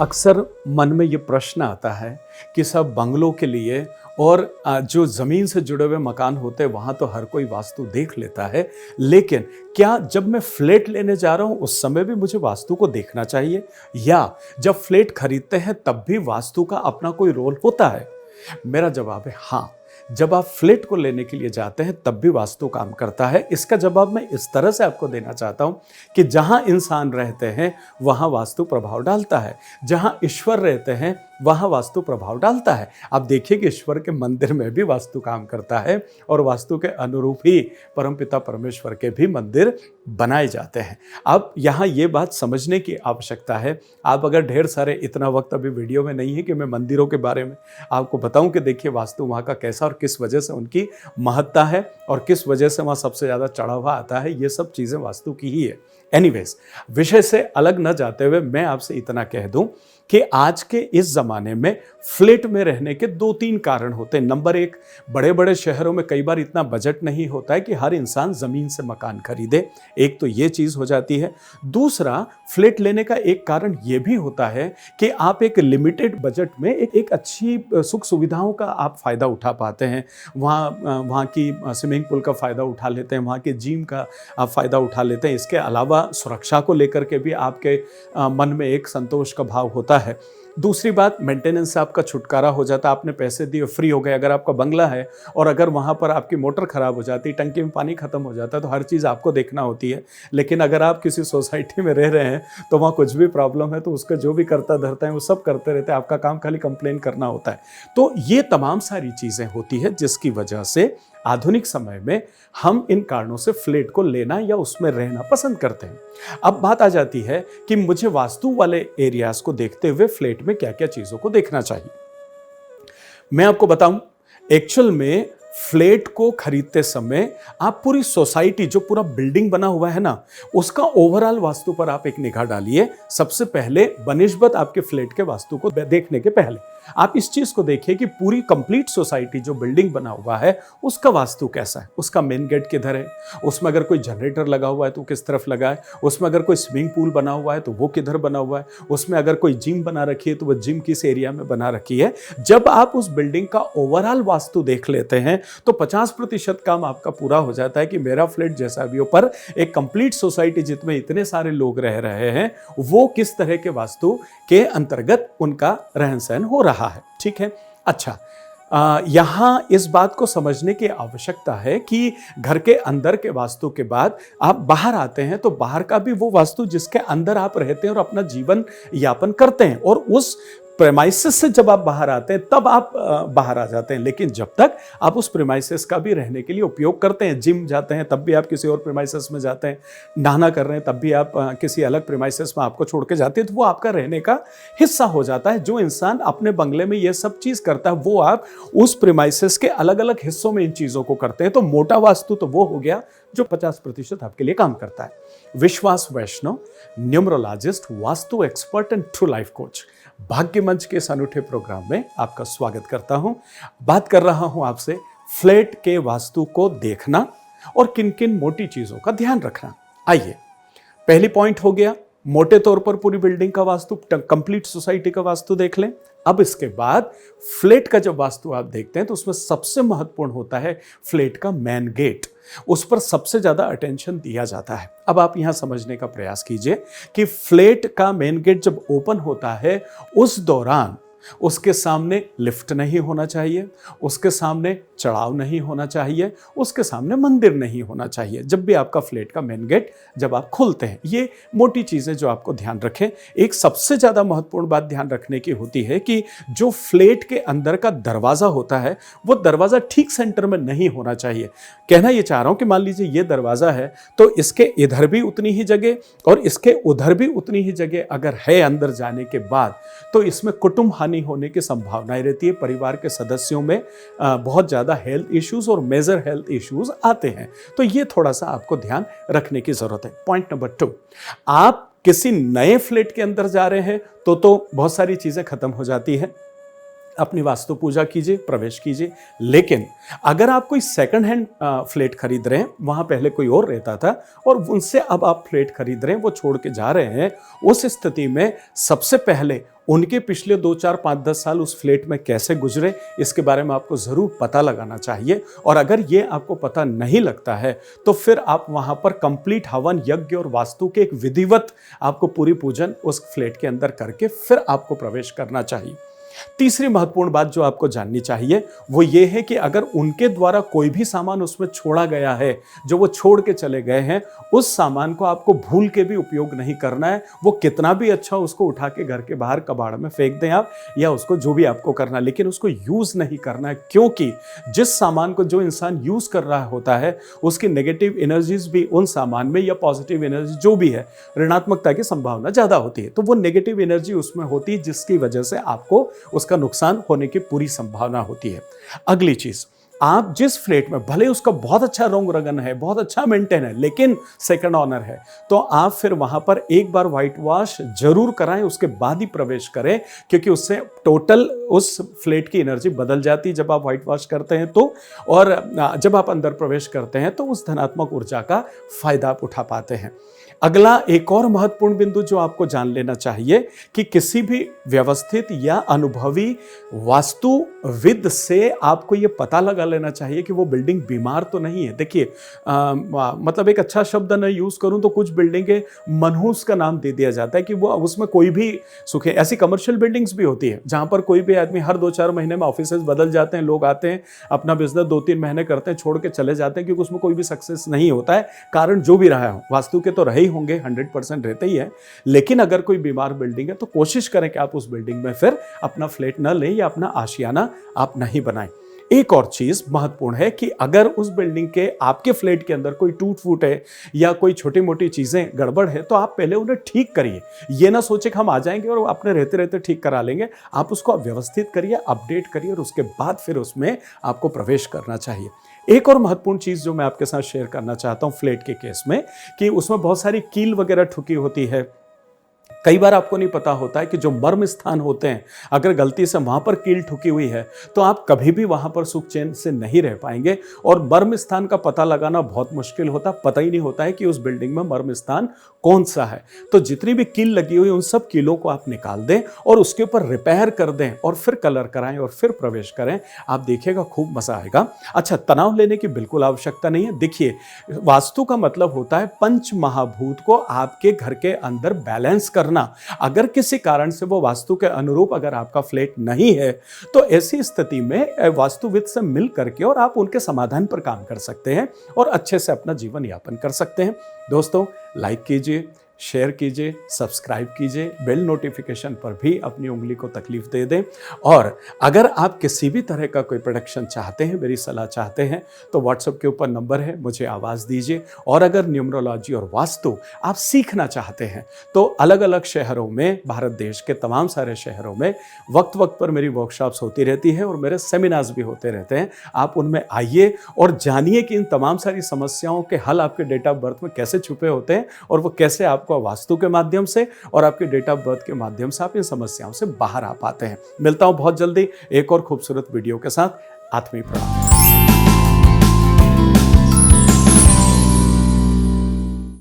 अक्सर मन में ये प्रश्न आता है कि सब बंगलों के लिए और जो ज़मीन से जुड़े हुए मकान होते हैं वहाँ तो हर कोई वास्तु देख लेता है, लेकिन क्या जब मैं फ्लैट लेने जा रहा हूँ उस समय भी मुझे वास्तु को देखना चाहिए, या जब फ्लैट खरीदते हैं तब भी वास्तु का अपना कोई रोल होता है? मेरा जवाब है हाँ। जब आप फ्लैट को लेने के लिए जाते हैं तब भी वास्तु काम करता है। इसका जवाब मैं इस तरह से आपको देना चाहता हूं कि जहां इंसान रहते हैं वहां वास्तु प्रभाव डालता है, जहां ईश्वर रहते हैं वहां वास्तु प्रभाव डालता है। आप देखिए कि ईश्वर के मंदिर में भी वास्तु काम करता है और वास्तु के अनुरूप ही परमपिता परमेश्वर के भी मंदिर बनाए जाते हैं। अब यहाँ ये बात समझने की आवश्यकता है। आप अगर ढेर सारे, इतना वक्त अभी वीडियो में नहीं है कि मैं मंदिरों के बारे में आपको बताऊं कि देखिए वास्तु वहाँ का कैसा और किस वजह से उनकी महत्ता है और किस वजह से वहाँ सबसे ज़्यादा चढ़ावा आता है, ये सब चीज़ें वास्तु की ही है। एनीवेज, विषय से अलग न जाते हुए मैं आपसे इतना कह दूं कि आज के इस ज़माने में फ्लैट में रहने के 2-3 कारण होते हैं। नंबर 1, बड़े बड़े शहरों में कई बार इतना बजट नहीं होता है कि हर इंसान ज़मीन से मकान खरीदे, एक तो ये चीज़ हो जाती है। दूसरा, फ्लैट लेने का एक कारण ये भी होता है कि आप एक लिमिटेड बजट में एक अच्छी सुख सुविधाओं का आप फ़ायदा उठा पाते हैं। वहाँ की स्विमिंग पूल का फ़ायदा उठा लेते हैं, वहाँ के जिम का आप फ़ायदा उठा लेते हैं। इसके अलावा सुरक्षा को लेकर के भी आपके मन में एक संतोष का भाव होता है। दूसरी बात, मेंटेनेंस से आपका छुटकारा हो जाता है, आपने पैसे दिए, फ्री हो गए। अगर आपका बंगला है और अगर वहाँ पर आपकी मोटर ख़राब हो जाती, टंकी में पानी ख़त्म हो जाता है तो हर चीज़ आपको देखना होती है। लेकिन अगर आप किसी सोसाइटी में रह रहे हैं तो वहाँ कुछ भी प्रॉब्लम है तो उसका जो भी करता धरता है वो सब करते रहते हैं, आपका काम खाली कंप्लेन करना होता है। तो ये तमाम सारी चीज़ें होती है जिसकी वजह से आधुनिक समय में हम इन कारणों से फ्लैट को लेना या उसमें रहना पसंद करते हैं। अब बात आ जाती है कि मुझे वास्तु वाले एरियाज को देखते हुए फ्लैट में क्या क्या चीज़ों को देखना चाहिए। मैं आपको बताऊं, एक्चुअल में फ्लैट को खरीदते समय आप पूरी सोसाइटी, जो पूरा बिल्डिंग बना हुआ है ना, उसका ओवरऑल वास्तु पर आप एक निगाह डालिए। सबसे पहले बनिस्बत आपके फ्लैट के वास्तु को देखने के पहले आप इस चीज को देखिए कि पूरी कंप्लीट सोसाइटी जो बिल्डिंग बना हुआ है उसका वास्तु कैसा है, उसका मेन गेट किधर है, उसमें अगर कोई जनरेटर लगा हुआ है तो किस तरफ लगा है, उसमें अगर कोई स्विमिंग पूल बना हुआ है तो वो किधर बना हुआ है, उसमें अगर कोई जिम बना रखी है तो वो जिम किस एरिया में बना रखी है। जब आप उस बिल्डिंग का ओवरऑल वास्तु देख लेते हैं तो 50% काम आपका पूरा हो जाता है कि मेरा फ्लैट जैसा भी हो, पर एक कंप्लीट सोसाइटी जिसमें इतने सारे लोग रह रहे हैं वो किस तरह के वास्तु के अंतर्गत उनका रहन सहन हो रहा है। ठीक है। अच्छा, यहाँ इस बात को समझने की आवश्यकता है कि घर के अंदर के वास्तु के बाद आप बाहर आते हैं तो बाहर का भी वो वास्तु जिसके अंदर आप रहते हैं और अपना जीवन यापन करते हैं, और उस प्रेमाइसिस से जब आप बाहर आते हैं तब आप बाहर आ जाते हैं। लेकिन जब तक आप उस प्रेमाइसिस का भी रहने के लिए उपयोग करते हैं, जिम जाते हैं तब भी आप किसी और प्रेमाइसिस में जाते हैं, नहाना कर रहे हैं तब भी आप किसी अलग प्रेमाइसिस में आपको छोड़ के जाते हैं, तो वो आपका रहने का हिस्सा हो जाता है। जो इंसान अपने बंगले में ये सब चीज़ करता है वो आप उस प्रेमाइसिस के अलग अलग हिस्सों में इन चीज़ों को करते हैं। तो मोटा वास्तु तो वो हो गया जो 50% आपके लिए काम करता है। Vishwas Vaishnav, numerologist, vastu expert and true life coach, Bhagya Manch के इस अनूठे प्रोग्राम में आपका स्वागत करता हूं। बात कर रहा हूं आपसे फ्लैट के वास्तु को देखना और किन किन मोटी चीजों का ध्यान रखना। आइए, पहली पॉइंट हो गया मोटे तौर पर पूरी बिल्डिंग का वास्तु, कंप्लीट सोसाइटी का वास्तु देख लें। अब इसके बाद फ्लैट का जब वास्तु आप देखते हैं तो उसमें सबसे महत्वपूर्ण होता है फ्लैट का मेन गेट। उस पर सबसे ज्यादा अटेंशन दिया जाता है। अब आप यहां समझने का प्रयास कीजिए कि फ्लैट का मेन गेट जब ओपन होता है उस दौरान उसके सामने लिफ्ट नहीं होना चाहिए, उसके सामने चढ़ाव नहीं होना चाहिए, उसके सामने मंदिर नहीं होना चाहिए जब भी आपका फ्लैट का मेन गेट जब आप खोलते हैं। ये मोटी चीज़ें जो आपको ध्यान रखें। एक सबसे ज़्यादा महत्वपूर्ण बात ध्यान रखने की होती है कि जो फ्लैट के अंदर का दरवाज़ा होता है वो दरवाज़ा ठीक सेंटर में नहीं होना चाहिए। कहना ये चाह रहा हूँ कि मान लीजिए ये दरवाज़ा है तो इसके इधर भी उतनी ही जगह और इसके उधर भी उतनी ही जगह अगर है अंदर जाने के बाद, तो इसमें कुटुंब हानि होने की संभावनाएं रहती है। परिवार के सदस्यों में बहुत ज्यादा हेल्थ इश्यूज और मेजर हेल्थ इश्यूज आते हैं। तो ये थोड़ा सा आपको ध्यान रखने की जरूरत है। पॉइंट नंबर 2, आप किसी नए फ्लैट के अंदर जा रहे हैं तो बहुत सारी चीजें खत्म हो जाती है। अपनी वास्तु पूजा कीजिए, प्रवेश कीजिए। लेकिन अगर आप कोई सेकंड हैंड फ्लैट खरीद रहे हैं, वहाँ पहले कोई और रहता था और उनसे अब आप फ्लैट खरीद रहे हैं, वो छोड़ के जा रहे हैं, उस स्थिति में सबसे पहले उनके पिछले 2, 4, 5, 10 साल उस फ्लैट में कैसे गुजरे, इसके बारे में आपको ज़रूर पता लगाना चाहिए। और अगर ये आपको पता नहीं लगता है तो फिर आप वहाँ पर कंप्लीट हवन, यज्ञ और वास्तु के एक विधिवत आपको पूरी पूजन उस फ्लैट के अंदर करके फिर आपको प्रवेश करना चाहिए। तीसरी महत्वपूर्ण बात जो आपको जाननी चाहिए वो ये है कि अगर उनके द्वारा कोई भी सामान उसमें छोड़ा गया है, जो वो छोड़ के चले गए हैं, उस सामान को आपको भूल के भी उपयोग नहीं करना है। वो कितना भी अच्छा, उसको उठा के घर के बाहर कबाड़ में फेंक दें आप, या उसको जो भी आपको करना है, लेकिन उसको यूज नहीं करना है। क्योंकि जिस सामान को जो इंसान यूज कर रहा होता है, उसकी नेगेटिव एनर्जीज भी उन सामान में, या पॉजिटिव एनर्जी जो भी है, ऋणात्मकता की संभावना ज्यादा होती है। तो वो नेगेटिव एनर्जी उसमें होती है, जिसकी वजह से आपको उसका नुकसान होने की पूरी संभावना होती है। अगली चीज, आप जिस फ्लैट में, भले उसका बहुत अच्छा रंग रंगन है, बहुत अच्छा मेंटेन है, लेकिन सेकंड ऑनर है, तो आप फिर वहां पर एक बार व्हाइट वॉश जरूर कराएं, उसके बाद ही प्रवेश करें। क्योंकि उससे टोटल उस फ्लैट की एनर्जी बदल जाती है जब आप व्हाइट वॉश करते हैं तो, और जब आप अंदर प्रवेश करते हैं तो उस धनात्मक ऊर्जा का फायदा आप उठा पाते हैं। अगला एक और महत्वपूर्ण बिंदु जो आपको जान लेना चाहिए कि किसी भी व्यवस्थित या अनुभवी वास्तुविद से आपको ये पता लगा लेना चाहिए कि वो बिल्डिंग बीमार तो नहीं है। देखिए, मतलब एक अच्छा शब्द न यूज करूं तो कुछ बिल्डिंगें मनहूस का नाम दे दिया जाता है कि वो उसमें कोई भी सुख है। ऐसी कमर्शियल बिल्डिंग्स भी होती है जहां पर कोई भी आदमी हर 2-4 महीने में ऑफिसेज बदल जाते हैं, लोग आते हैं, अपना बिजनेस 2-3 महीने करते हैं, छोड़ के चले जाते हैं, क्योंकि उसमें कोई भी सक्सेस नहीं होता है। कारण जो भी रहा हो, वास्तु के तो रहे ही होंगे, 100% रहते ही है। लेकिन अगर कोई बीमार बिल्डिंग है तो कोशिश करें कि आप उस बिल्डिंग में फिर अपना फ्लैट न लें या अपना आशियाना आप नहीं बनाएं। एक और चीज महत्वपूर्ण है कि अगर उस बिल्डिंग के, आपके फ्लैट के अंदर कोई टूट फूट है या कोई छोटी मोटी चीजें गड़बड़ है, तो आप पहले उन्हें ठीक करिए। ये ना सोचे कि हम आ जाएंगे और अपने रहते रहते ठीक करा लेंगे। आप उसको व्यवस्थित करिए, अपडेट करिए, और उसके बाद फिर उसमें आपको प्रवेश करना चाहिए। एक और महत्वपूर्ण चीज जो मैं आपके साथ शेयर करना चाहता हूं फ्लैट के केस में, कि उसमें बहुत सारी कील वगैरह ठुकी होती है। कई बार आपको नहीं पता होता है कि जो मर्म स्थान होते हैं, अगर गलती से वहां पर कील ठुकी हुई है तो आप कभी भी वहां पर सुख चैन से नहीं रह पाएंगे। और मर्म स्थान का पता लगाना बहुत मुश्किल होता, पता ही नहीं होता है कि उस बिल्डिंग में मर्म स्थान कौन सा है। तो जितनी भी कील लगी हुई उन सब कीलों को आप निकाल दें और उसके ऊपर रिपेयर कर दें और फिर कलर कराएं और फिर प्रवेश करें। आप देखिएगा खूब मजा आएगा। अच्छा, तनाव लेने की बिल्कुल आवश्यकता नहीं है। देखिए, वास्तु का मतलब होता है पंच महाभूत को आपके घर के अंदर बैलेंस करना। अगर किसी कारण से वो वास्तु के अनुरूप अगर आपका फ्लैट नहीं है, तो ऐसी स्थिति में वास्तुविद से मिल करके और आप उनके समाधान पर काम कर सकते हैं और अच्छे से अपना जीवन यापन कर सकते हैं। दोस्तों, लाइक कीजिए, शेयर कीजिए, सब्सक्राइब कीजिए, बेल नोटिफिकेशन पर भी अपनी उंगली को तकलीफ दे दें। और अगर आप किसी भी तरह का कोई प्रोडक्शन चाहते हैं, मेरी सलाह चाहते हैं, तो व्हाट्सएप के ऊपर नंबर है, मुझे आवाज़ दीजिए। और अगर न्यूमरोलॉजी और वास्तु आप सीखना चाहते हैं तो अलग अलग शहरों में, भारत देश के तमाम सारे शहरों में वक्त वक्त पर मेरी वर्कशॉप्स होती रहती है और मेरे सेमिनार्स भी होते रहते हैं। आप उनमें आइए और जानिए कि इन तमाम सारी समस्याओं के हल आपके डेट ऑफ बर्थ में कैसे छुपे होते हैं और वो कैसे आपको वास्तु के माध्यम से और आपके डेट ऑफ बर्थ के माध्यम से आप इन समस्याओं से बाहर आ पाते हैं। मिलता हूं बहुत जल्दी एक और खूबसूरत वीडियो के साथ। आत्मीय प्रणाम।